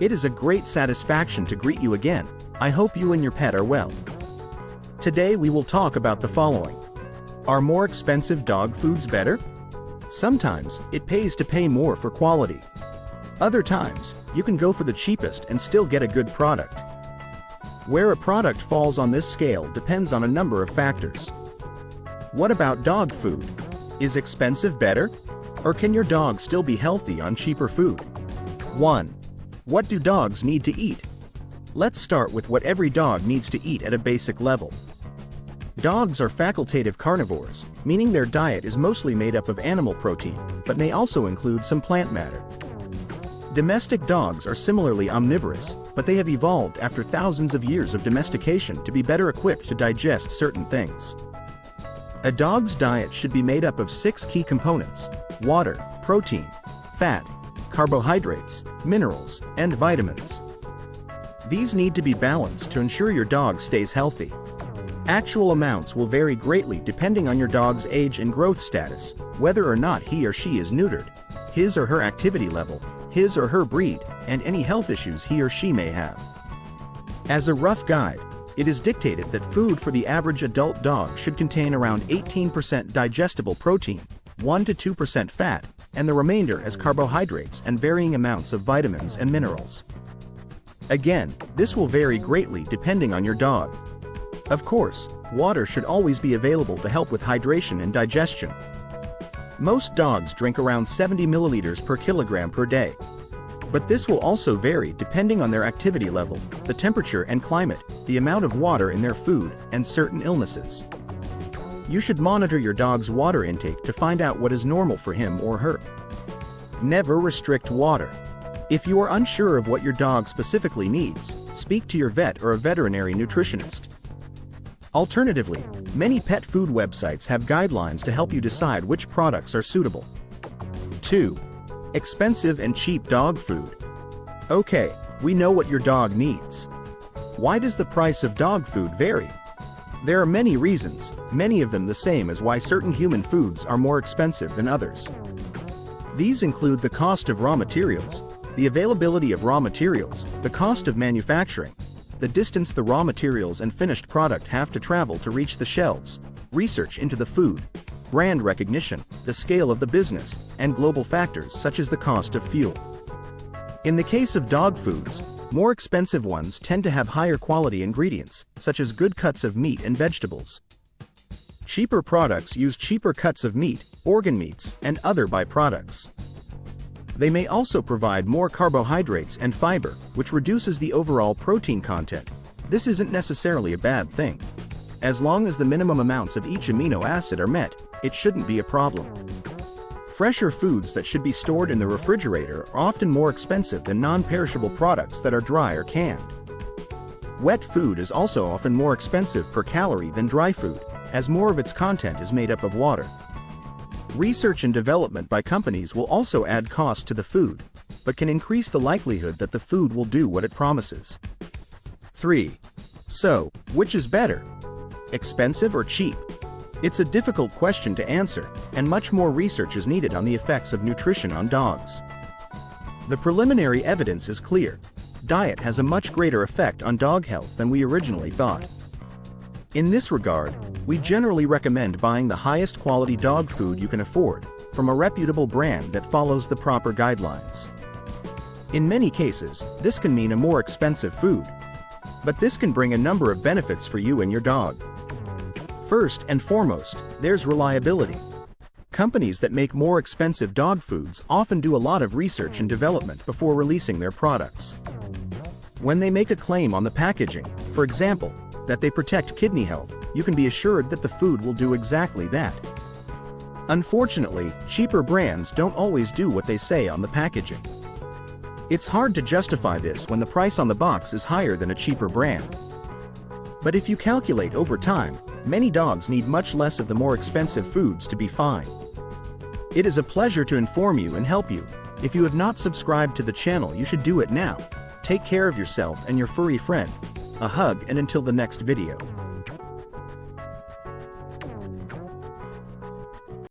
It is a great satisfaction to greet you again. I hope you and your pet are well. Today we will talk about the following. Are more expensive dog foods better? Sometimes, it pays to pay more for quality. Other times, you can go for the cheapest and still get a good product. Where a product falls on this scale depends on a number of factors. What about dog food? Is expensive better? Or can your dog still be healthy on cheaper food? 1. What do dogs need to eat? Let's start with what every dog needs to eat at a basic level. Dogs are facultative carnivores, meaning their diet is mostly made up of animal protein, but may also include some plant matter. Domestic dogs are similarly omnivorous, but they have evolved after thousands of years of domestication to be better equipped to digest certain things. A dog's diet should be made up of 6 key components: water, protein, fat, carbohydrates, minerals, and vitamins. These need to be balanced to ensure your dog stays healthy. Actual amounts will vary greatly depending on your dog's age and growth status, whether or not he or she is neutered, his or her activity level, his or her breed, and any health issues he or she may have. As a rough guide, it is dictated that food for the average adult dog should contain around 18% digestible protein, 1 to 2% fat, and the remainder as carbohydrates and varying amounts of vitamins and minerals. Again, this will vary greatly depending on your dog. Of course, water should always be available to help with hydration and digestion. Most dogs drink around 70 milliliters per kilogram per day. But this will also vary depending on their activity level, the temperature and climate, the amount of water in their food, and certain illnesses. You should monitor your dog's water intake to find out what is normal for him or her. Never restrict water. If you are unsure of what your dog specifically needs, speak to your vet or a veterinary nutritionist. Alternatively, many pet food websites have guidelines to help you decide which products are suitable. 2. Expensive and cheap dog food. Okay, we know what your dog needs. Why does the price of dog food vary? There are many reasons, many of them the same as why certain human foods are more expensive than others. These include the cost of raw materials, the availability of raw materials, the cost of manufacturing, the distance the raw materials and finished product have to travel to reach the shelves, research into the food, brand recognition, the scale of the business, and global factors such as the cost of fuel. In the case of dog foods, more expensive ones tend to have higher quality ingredients, such as good cuts of meat and vegetables. Cheaper products use cheaper cuts of meat, organ meats, and other byproducts. They may also provide more carbohydrates and fiber, which reduces the overall protein content. This isn't necessarily a bad thing. As long as the minimum amounts of each amino acid are met, it shouldn't be a problem. Fresher foods that should be stored in the refrigerator are often more expensive than non-perishable products that are dry or canned. Wet food is also often more expensive per calorie than dry food, as more of its content is made up of water. Research and development by companies will also add cost to the food, but can increase the likelihood that the food will do what it promises. 3. So, which is better? Expensive or cheap? It's a difficult question to answer, and much more research is needed on the effects of nutrition on dogs. The preliminary evidence is clear. Diet has a much greater effect on dog health than we originally thought. In this regard, we generally recommend buying the highest quality dog food you can afford, from a reputable brand that follows the proper guidelines. In many cases, this can mean a more expensive food. But this can bring a number of benefits for you and your dog. First and foremost, there's reliability. Companies that make more expensive dog foods often do a lot of research and development before releasing their products. When they make a claim on the packaging, for example, that they protect kidney health, you can be assured that the food will do exactly that. Unfortunately, cheaper brands don't always do what they say on the packaging. It's hard to justify this when the price on the box is higher than a cheaper brand. But if you calculate over time, many dogs need much less of the more expensive foods to be fine. It is a pleasure to inform you and help you. If you have not subscribed to the channel, you should do it now. Take care of yourself and your furry friend. A hug, and until the next video.